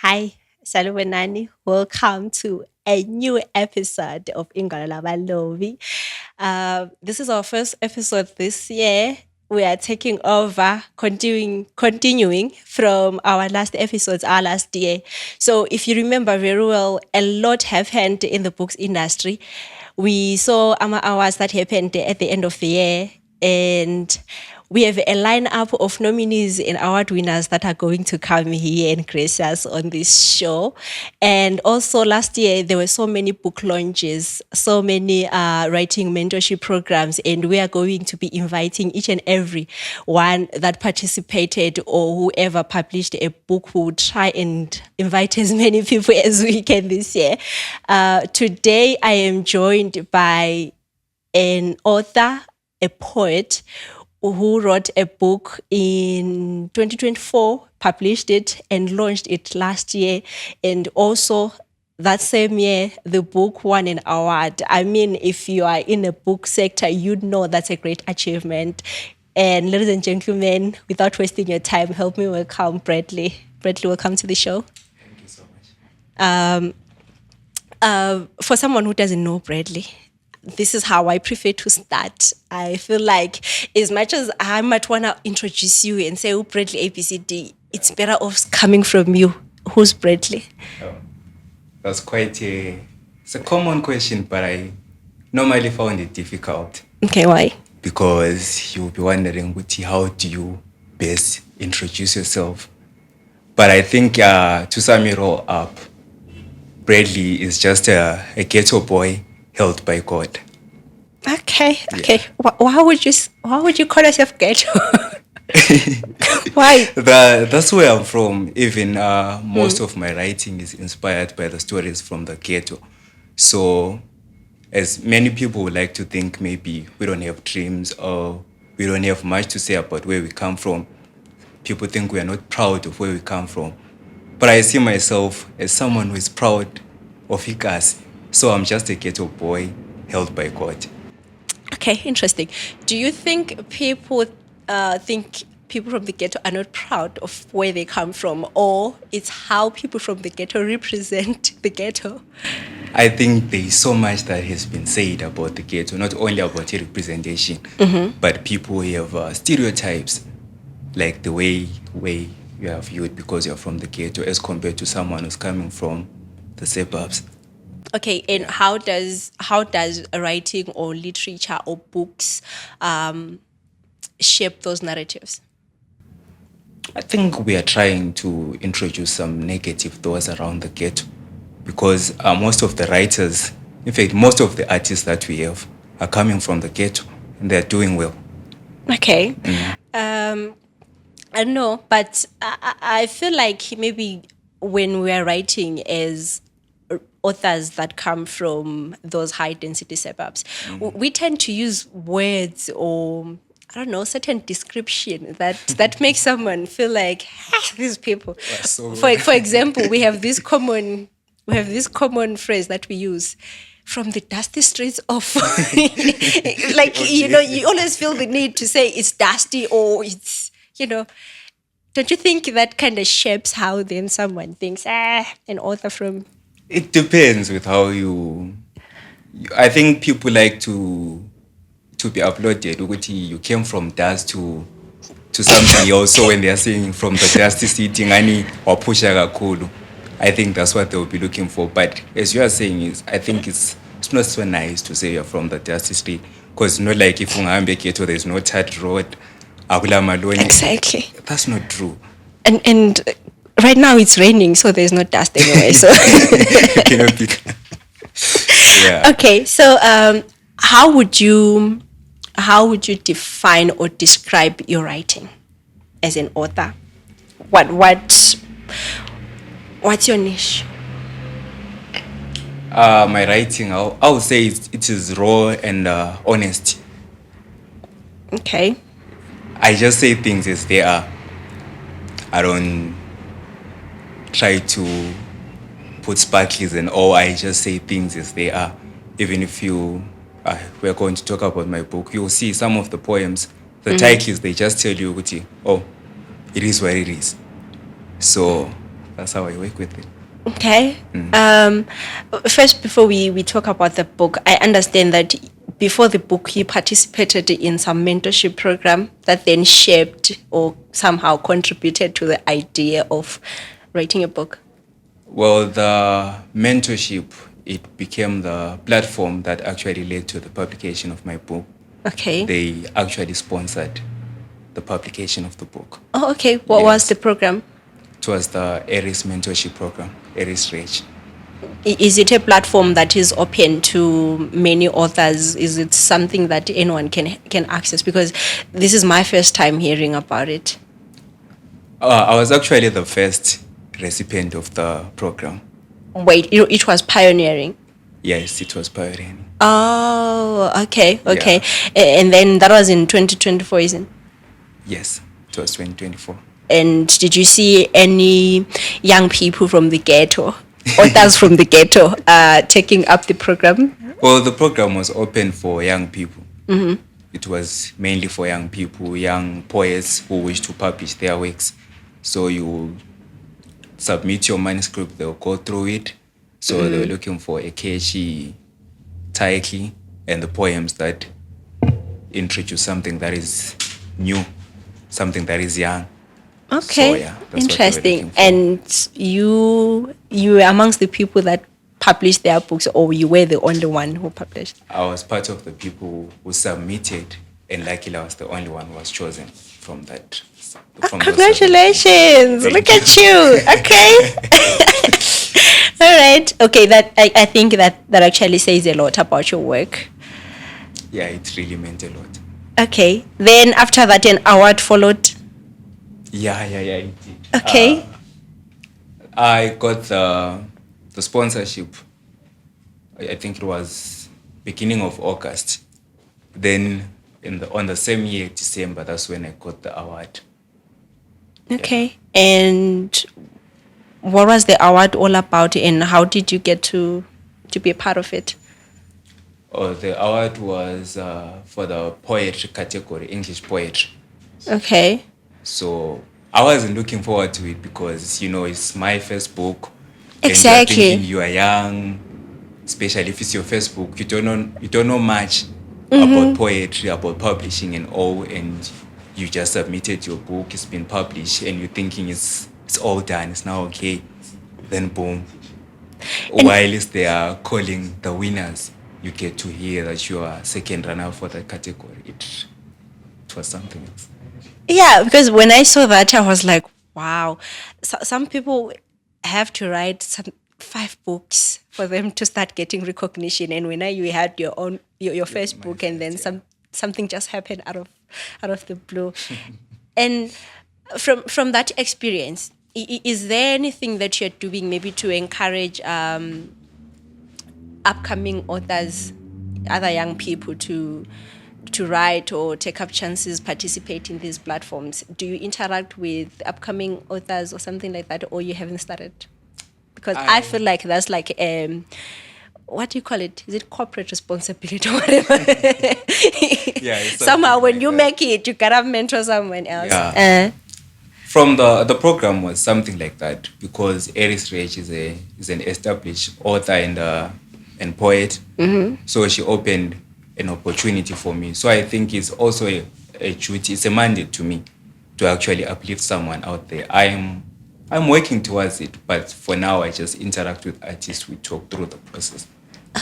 Hi, Salwanani. Welcome to a new episode of Ingwalo, labalobi. This is our first episode this year. We are taking over, continuing from our last episodes, our last year. So, if you remember very well, a lot have happened in the books industry. We saw our hours that happened at the end of the year, and we have a lineup of nominees and award winners that are going to come here and grace us on this show. And also, last year, there were so many book launches, so many writing mentorship programs, and we are going to be inviting each and every one that participated or whoever published a book. We will try and invite as many people as we can this year. Today, I am joined by an author, a poet who wrote a book in 2024, published it and launched it last year. And also that same year, the book won an award. I mean, if you are in a book sector, you'd know that's a great achievement. And ladies and gentlemen, without wasting your time, help me welcome Bradley. Bradley, welcome to the show. Thank you so much. For someone who doesn't know Bradley, this is how I prefer to start. I feel like as much as I might want to introduce you and say, oh, Bradley ABCD, it's better off coming from you. Who's Bradley? Oh, that's it's a common question, but I normally found it difficult Okay, why? because you'll be wondering, Guti, how do you best introduce yourself? But I think to sum it all up, Bradley is just a ghetto boy held by God. Okay. Why would you call yourself ghetto? Why? That's where I'm from. Even most of my writing is inspired by the stories from the ghetto. So, as many people would like to think, maybe we don't have dreams or we don't have much to say about where we come from. People think we are not proud of where we come from. But I see myself as someone who is proud of Ikas. So I'm just a ghetto boy held by God. Okay, interesting. Do you think people from the ghetto are not proud of where they come from, or it's how people from the ghetto represent the ghetto? I think there is so much that has been said about the ghetto, not only about your representation, but people have stereotypes, like the way you are viewed because you're from the ghetto as compared to someone who's coming from the suburbs. Okay, and how does writing or literature or books shape those narratives? I think we are trying to introduce some negative thoughts around the ghetto because most of the writers, in fact, most of the artists that we have are coming from the ghetto and they're doing well. Okay. I don't know, but I feel like maybe when we are writing as authors that come from those high density suburbs, we tend to use words or I don't know, certain description that makes someone feel like these people. So For example, we have this common phrase that we use from the dusty streets of like you always feel the need to say it's dusty or it's don't you think that kind of shapes how then someone thinks an author from it depends with how I think people like to be uploaded. Ukuthi you came from dust to something else. So when they are saying from the dusty city, ngani wapusha kakhulu, I think that's what they will be looking for. But as you are saying, I think it's not so nice to say you're from the dusty street because not like if ungahambe ghetto there's no tarred road, akula maloni. exactly? That's not true. And right now it's raining, so there's no dust anyway. So yeah. okay, so how would you define or describe your writing as an author? What's your niche? My writing, I would say it is raw and honest. Okay. I just say things as they are. I don't try to put sparkles and I just say things as they are. Even if we're going to talk about my book, you'll see some of the poems, the titles, they just tell you, it is what it is. So That's how I work with it. Okay. First, before we talk about the book, I understand that before the book, you participated in some mentorship program that then shaped or somehow contributed to the idea of writing a book. Well, the mentorship, it became the platform that actually led to the publication of my book. Okay. They actually sponsored the publication of the book. Oh, okay. What was Yes. the program? It was the Aries mentorship program, Aries Rage. Is it a platform that is open to many authors? Is it something that anyone can access? Because this is my first time hearing about it. I was actually the first recipient of the program. Wait, it was pioneering. Yes, it was pioneering. Oh, okay, okay. Yeah. And then that was in 2024, isn't it? Yes, it was 2024. And did you see any young people from the ghetto, authors from the ghetto, taking up the program? Well, the program was open for young people. Mm-hmm. It was mainly for young people, young poets who wish to publish their works. So you submit your manuscript, they'll go through it. So they were looking for a catchy title and the poems that introduce something that is new, something that is young. Okay, So, yeah, that's what they were interesting. looking for. And you were amongst the people that published their books, or you were the only one who published? I was part of the people who submitted, and luckily I was the only one who was chosen from that. From those Congratulations! Thank Look you. at you. Okay. All right. Okay. That I think that actually says a lot about your work. Yeah, it really meant a lot. Okay. Then after that, an award followed. Yeah, it did. Okay. I got the sponsorship. I think it was beginning of August. Then on the same year, December, that's when I got the award. Okay. And what was the award all about, and how did you get to be a part of it? Oh, the award was for the poetry category, English poetry. Okay. So I wasn't looking forward to it because, it's my first book. And Exactly. you're thinking you are young, especially if it's your first book. You don't know much about poetry, about publishing and all, and you just submitted your book, it's been published, and you're thinking it's all done, it's now okay. Then boom. While they are calling the winners, you get to hear that you are second runner for the category. It was something else. Yeah, because when I saw that, I was like, wow. So, some people have to write 5 books for them to start getting recognition. And when you had your first book, and then something just happened out of the blue. And from that experience, is there anything that you're doing maybe to encourage upcoming authors, other young people to write or take up chances, participate in these platforms? Do you interact with upcoming authors or something like that, or you haven't started? Because I feel like that's like what do you call it? Is it corporate responsibility or whatever? Yeah, it's somehow something when like you that. make it, you gotta mentor someone else. Yeah. From the program was something like that because Aries Rage is an established author and poet. So she opened an opportunity for me. So I think it's also a duty, it's a mandate to me to actually uplift someone out there. I'm working towards it, but for now I just interact with artists. We talk through the process.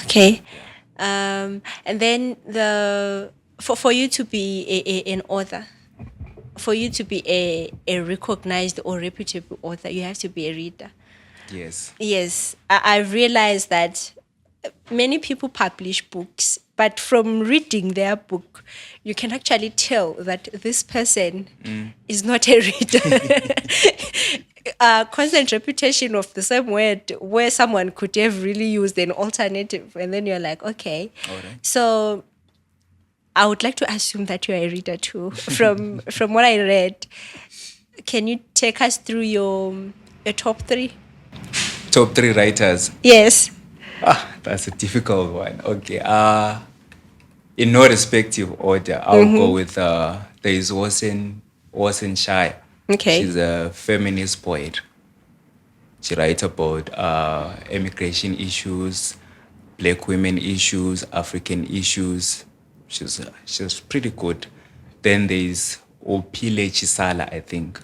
Okay. And then for you to be an author, for you to be a recognized or reputable author, you have to be a reader. Yes. Yes, I've realized that many people publish books, but from reading their book, you can actually tell that this person is not a reader. Constant repetition of the same word where someone could have really used an alternative, and then you're like, okay. All right. So I would like to assume that you're a reader too. From what I read, can you take us through your top 3? Top 3 writers. Yes. That's a difficult one. Okay. In no respective order, I'll go with there is Wasen Shire. Okay. She's a feminist poet. She writes about immigration issues, black women issues, African issues. She's pretty good. Then there's Opile Chisala, I think.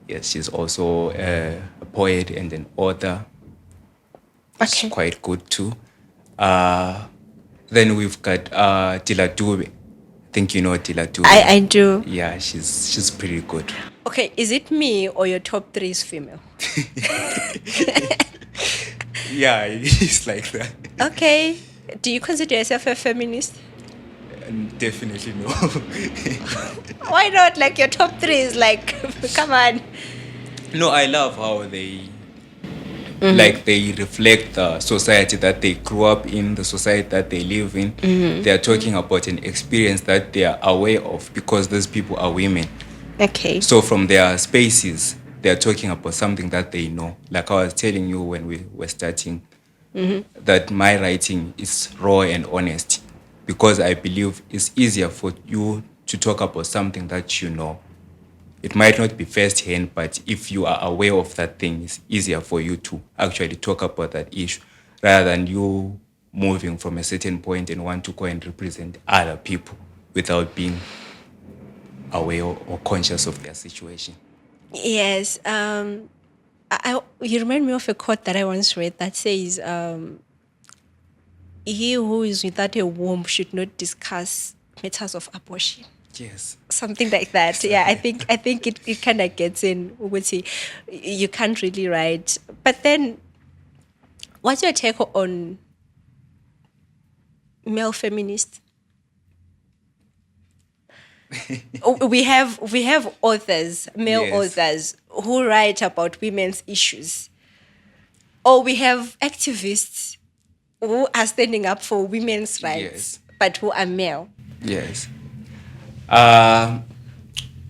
Yes, she's also a poet and an author. She's Okay. quite good too. Then we've got Tila Dube. I think you know Tila Dube. I do. Yeah, she's pretty good. Okay, is it me or your top three is female? Yeah, it's like that. Okay. Do you consider yourself a feminist? Definitely no. Why not? Like your top three is like, come on. No, I love how they like they reflect the society that they grew up in, the society that they live in. They are talking about an experience that they are aware of because those people are women. Okay. So from their spaces, they are talking about something that they know. Like I was telling you when we were starting, that my writing is raw and honest because I believe it's easier for you to talk about something that you know. It might not be first hand, but if you are aware of that thing, it's easier for you to actually talk about that issue rather than you moving from a certain point and want to go and represent other people without being aware or conscious of their situation. Yes. You remind me of a quote that I once read that says, "He who is without a womb should not discuss matters of abortion." Yes. Something like that. Yeah, I think it kind of gets in. Ukuthi, you can't really write. But then, what's your take on male feminists? We have authors, male Yes. authors, who write about women's issues, or we have activists who are standing up for women's rights, Yes. but who are male. Yes.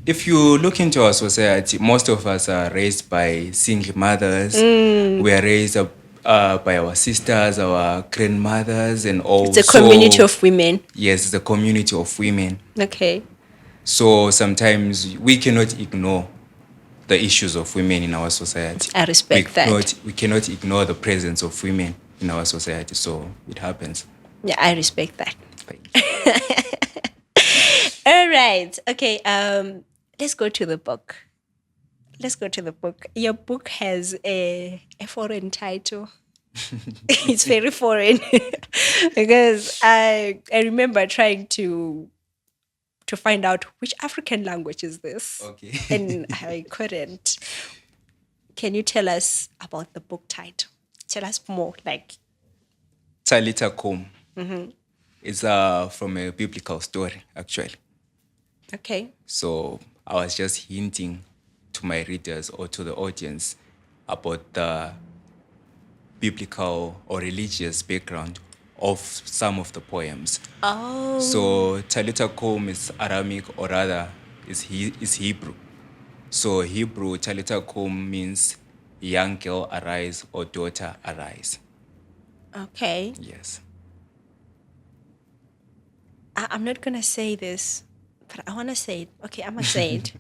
If you look into our society, most of us are raised by single mothers. We are raised up by our sisters, our grandmothers, and also It's a community of women. Yes, it's a community of women. Okay. So sometimes we cannot ignore the issues of women in our society. I respect that. We cannot ignore the presence of women in our society. So it happens. Yeah, I respect that. Thank you. All right. Okay. Let's go to the book. Your book has a foreign title. It's very foreign because I remember trying to find out which African language is this. Okay. And I couldn't. Can you tell us about the book title? Tell us more. Like, Talita Kum. It's from a biblical story, actually. okay. So I was just hinting to my readers or to the audience about the biblical or religious background of some of the poems. Oh. So Talita Kum is Aramic, or rather is Hebrew. So Hebrew, Talita Kum means young girl arise or daughter arise. Okay. Yes. I'm not going to say this, but I want to say it. Okay, I'm going to say it.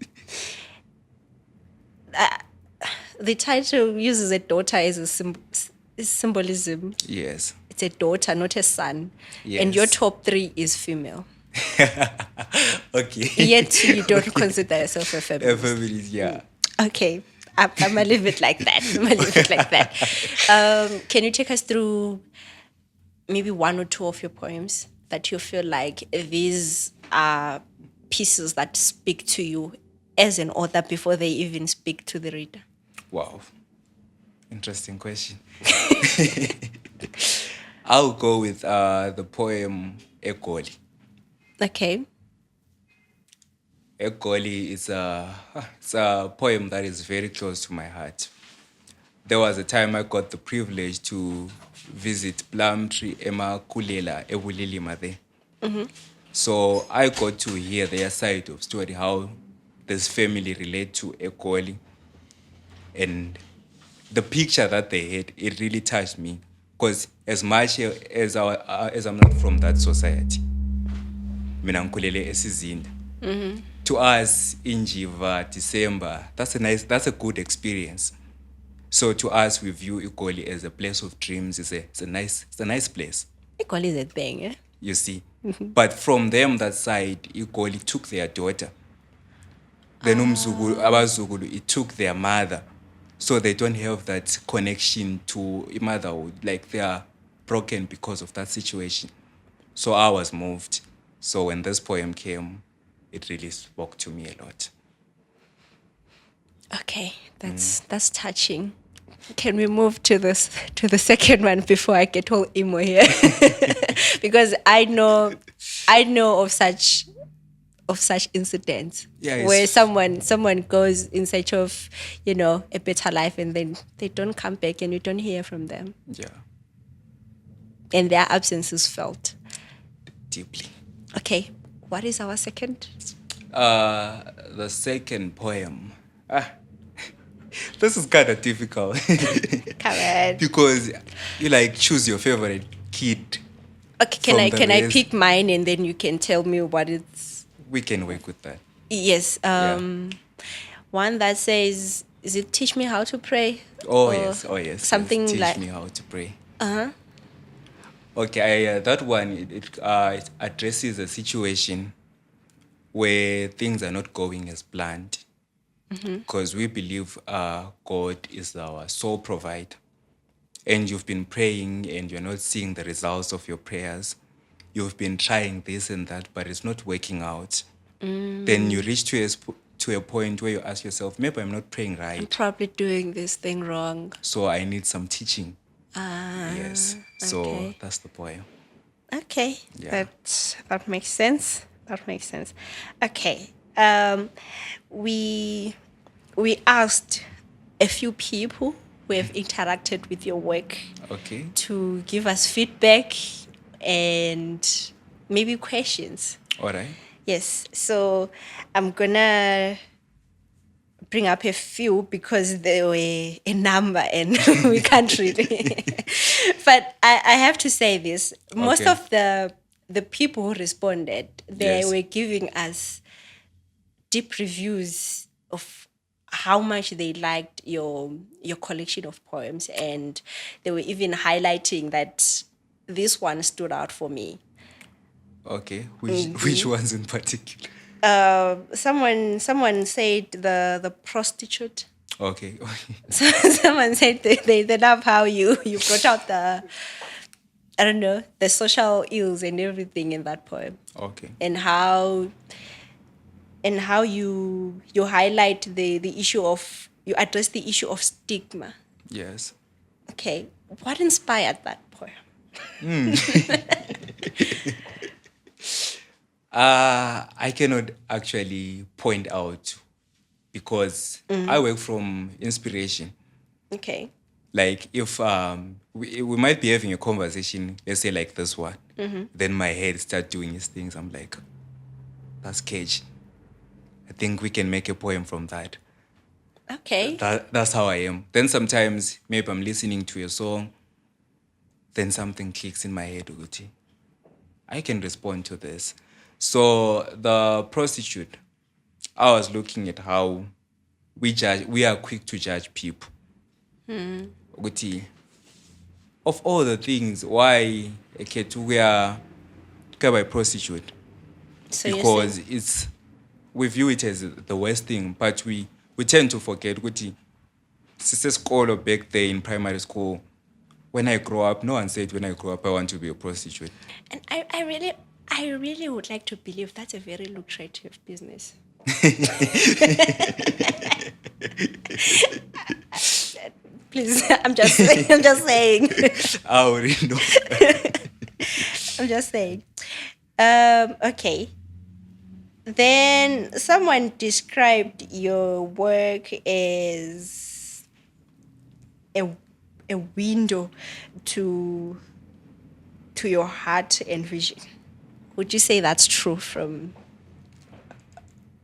The title uses a daughter as a symbolism. Yes. It's a daughter, not a son. And your Yes. top three is female. Okay. Yet you don't consider yourself a A feminist. feminist, yeah. Okay. I'm going to leave it like that. Can you take us through maybe one or two of your poems that you feel like these are pieces that speak to you as an author before they even speak to the reader? Wow. Interesting question. I'll go with the poem Egoli. Okay. Egoli is it's a poem that is very close to my heart. There was a time I got the privilege to visit Plumtree Emma Kulela Ebulilima there. So I got to hear their side of story, how this family relate to Egoli. And the picture that they had, it really touched me. Because as much as I'm not from that society, mina ngikhulele eSizinda. To us in Jiva, December, that's a good experience. So to us, we view Igoli as a place of dreams. It's a nice place, Equal is a thing, eh? you see. But from them, that side, Igoli took their daughter. Then Abazukulu, it took their mother. So they don't have that connection to motherhood. Like they are broken because of that situation. So I was moved. So when this poem came, it really spoke to me a lot. Okay, that's touching. Can we move to the second one before I get all emo here? Because I know of such incidents Yeah, where it's someone goes in search of, a better life, and then they don't come back and you don't hear from them. yeah, And their absence is felt. deeply. Okay, what is our second? The second poem. This is kind of difficult Come on. because you like choose your favorite kid. Okay, From the can I rest. pick mine and then you can tell me what it's? We can work with that. Yes. Yeah. One that says, is it teach me how to pray? Oh Or yes, yes. Something Teach like me how to pray. uh-huh. Okay, that one it addresses a situation where things are not going as planned, because we believe God is our sole provider, and you've been praying and you're not seeing the results of your prayers. You've been trying this and that, but it's not working out. Then you reach to a point where you ask yourself, maybe I'm not praying right, Probably doing this thing wrong. so I need some teaching. Ah, Yes. So okay. that's the poem. Okay, Yeah. that makes sense. That makes sense. Okay, we asked a few people who have interacted with your work Okay. to give us feedback and maybe questions. All right. Yes, so I'm gonna bring up a few because they were a number and we can't read it. But I have to say this. Most Okay. of the people who responded, they Yes. were giving us deep reviews of how much they liked your collection of poems, and they were even highlighting that this one stood out for me. Okay. Which ones in particular? Someone said the prostitute. Okay. Someone said they love how you brought out the social ills and everything in that poem, Okay. and how you highlight the issue of, you address the issue of stigma. Yes. Okay, what inspired that poem? I cannot actually point out because I work from inspiration. Okay. Like if we might be having a conversation, let's say like this one, then my head start doing its things. I'm like, that's cage. I think we can make a poem from that. Okay. That's how I am. Then sometimes maybe I'm listening to a song, then something clicks in my head, Uguti. I can respond to this. So the prostitute, I was looking at how we are quick to judge people. Uguti, of all the things, why a kid we are by prostitute? So you're Because saying, we view it as the worst thing, but we tend to forget Uguti. Sister school back there in primary school, when I grow up, no one said when I grow up I want to be a prostitute. and I really would like to believe that's a very lucrative business. Please, I'm just saying. I'm just saying. I already know. I'm just saying. Okay. Then someone described your work as a window to your heart and vision. Would you say that's true from?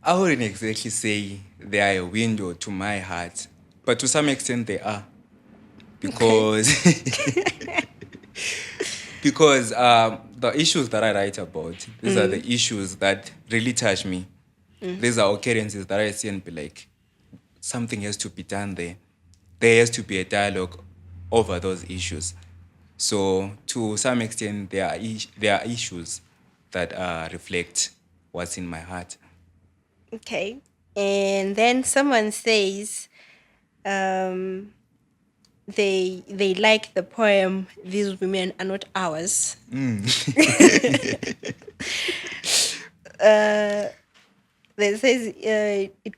I wouldn't exactly say they are a window to my heart, but to some extent they are. Because because the issues that I write about, these are the issues that really touch me. These are occurrences that I see and be like, something has to be done there. there has to be a dialogue over those issues. So to some extent, there are issues that reflect what's in my heart. Okay. And then someone says they like the poem "These Women Are Not Ours." That says it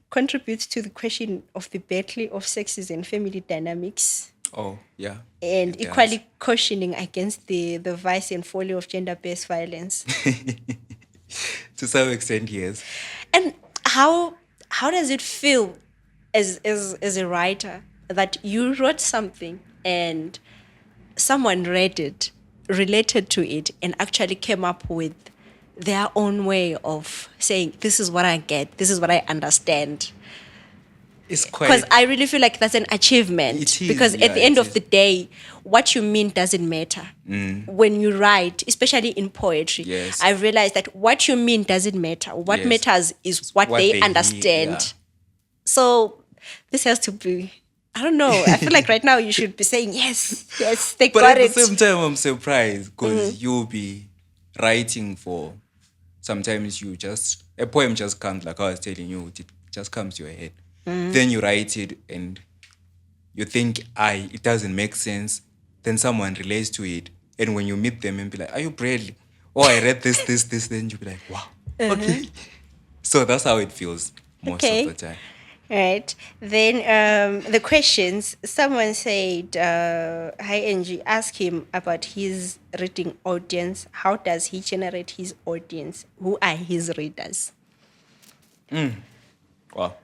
contributes to the question of the battle of sexes and family dynamics, Oh, yeah. and It does. equally cautioning against the vice and folly of gender-based violence. To some extent, yes. And how does it feel as a writer that you wrote something and someone read it, related to it, and actually came up with their own way of saying, this is what I get, this is what I understand? It's Because quite. I really feel like that's an achievement. It is, Because yeah, at the end it of the is. day, what you mean doesn't matter. When you write, especially in poetry, Yes. I realized that what you mean doesn't matter. What Yes. matters is what What they they hear, yeah. understand. So this has to be, I don't know. I feel like right now you should be saying, yes, yes, they But got at the it. same time, I'm surprised because you'll be writing for. Sometimes a poem just comes, like I was telling you, it just comes to your head. Then you write it and you think, it doesn't make sense. Then someone relates to it. And when you meet them and be like, are you Bradley? Oh, I read this, then you'll be like, wow, okay. So that's how it feels most of the Okay. time. Right. Then the questions. Someone said, "Hi Angie, ask him about his reading audience. How does he generate his audience? Who are his readers?" Wow.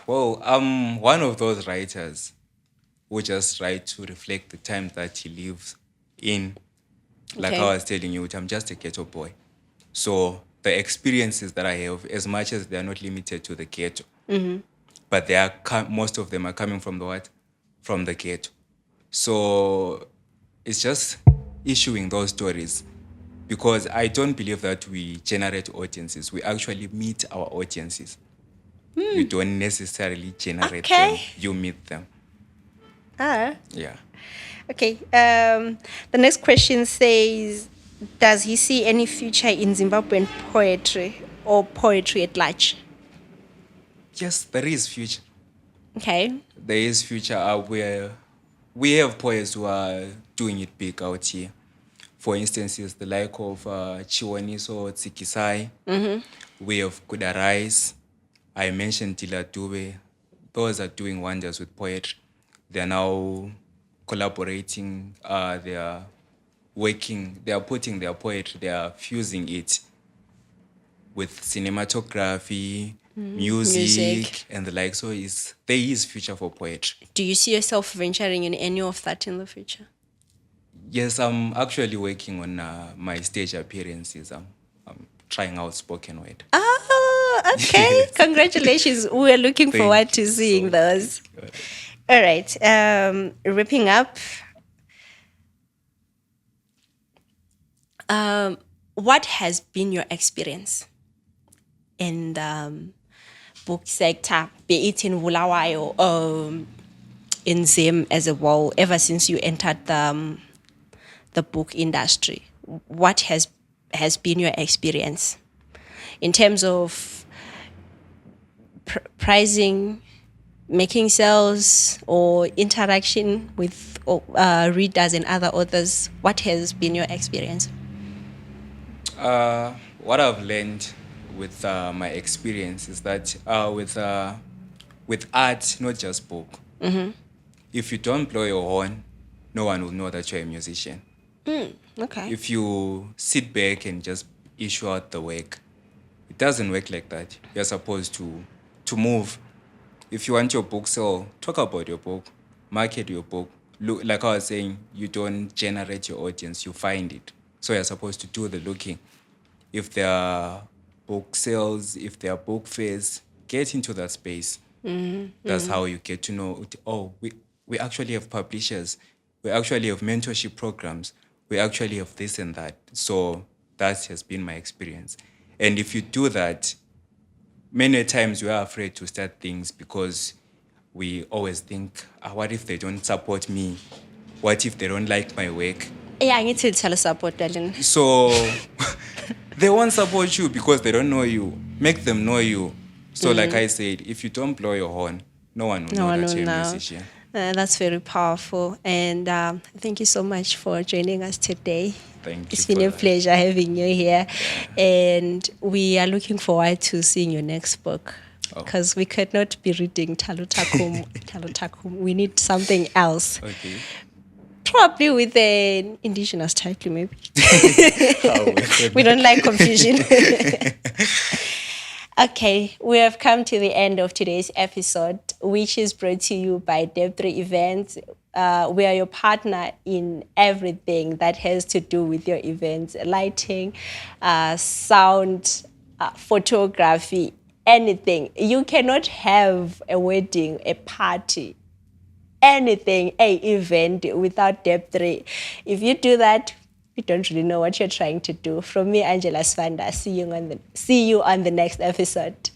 Well, I'm one of those writers who just write to reflect the time that he lives in. Like Okay. I was telling you, I'm just a ghetto boy. So the experiences that I have, as much as they are not limited to the ghetto, but they are most of them are coming from the what? From the ghetto. So it's just issuing those stories because I don't believe that we generate audiences. We actually meet our audiences. You don't necessarily generate Okay. them. You meet them. Ah. Yeah. Okay. The next question says, "Does he see any future in Zimbabwean poetry or poetry at large?" Yes, there is future. Okay. There is future where we have poets who are doing it big out here. For instance, is the like of Chiwaniso Tsikisai. We have Kuda Rice. I mentioned Tila Dube. Those are doing wonders with poetry. They are now collaborating. They are working. They are putting their poetry. They are fusing it with cinematography, Music. music, and the like. So there is future for poetry. Do you see yourself venturing in any of that in the future? Yes, I'm actually working on my stage appearances. I'm trying out spoken word. Oh, okay. Yes. Congratulations. We're looking forward Thank to you seeing so those. much. All right. Wrapping up. What has been your experience in the book sector, be it in Bulawayo or in Zim as a whole, ever since you entered the book industry? What has been your experience in terms of pricing, making sales, or interaction with readers and other authors? What has been your experience? What I've learned with my experience is that with art, not just book, if you don't blow your horn, no one will know that you're a musician. Okay. If you sit back and just issue out the work, it doesn't work like that. You're supposed to move. If you want your book sold, talk about your book, market your book. Look, like I was saying, you don't generate your audience, you find it. So you're supposed to do the looking. If there are book sales, if there are book fairs, get into that space. That's how you get to know, oh, we actually have publishers. We actually have mentorship programs. We actually have this and that. So that has been my experience. And if you do that, many times we are afraid to start things because we always think, what if they don't support me? What if they don't like my work? Yeah, I need to tell support, darling. So they won't support you because they don't know you. Make them know you. So, like I said, if you don't blow your horn, no one will No know one that will you're a know. musician. That's very powerful. And thank you so much for joining us today. Thank It's you been for a that. pleasure having you here. And we are looking forward to seeing your next book. Oh. Because we could not be reading Talutakum. Talutakum. We need something else. Okay. Probably with an indigenous title, maybe. How We don't like confusion. Okay, we have come to the end of today's episode, which is brought to you by Deb3 Events. We are your partner in everything that has to do with your events, lighting, sound, photography, anything. You cannot have a wedding, a party, anything, a event without Deb3. If you do that, you don't really know what you're trying to do. From me, Angela Svanda. See you on the next episode.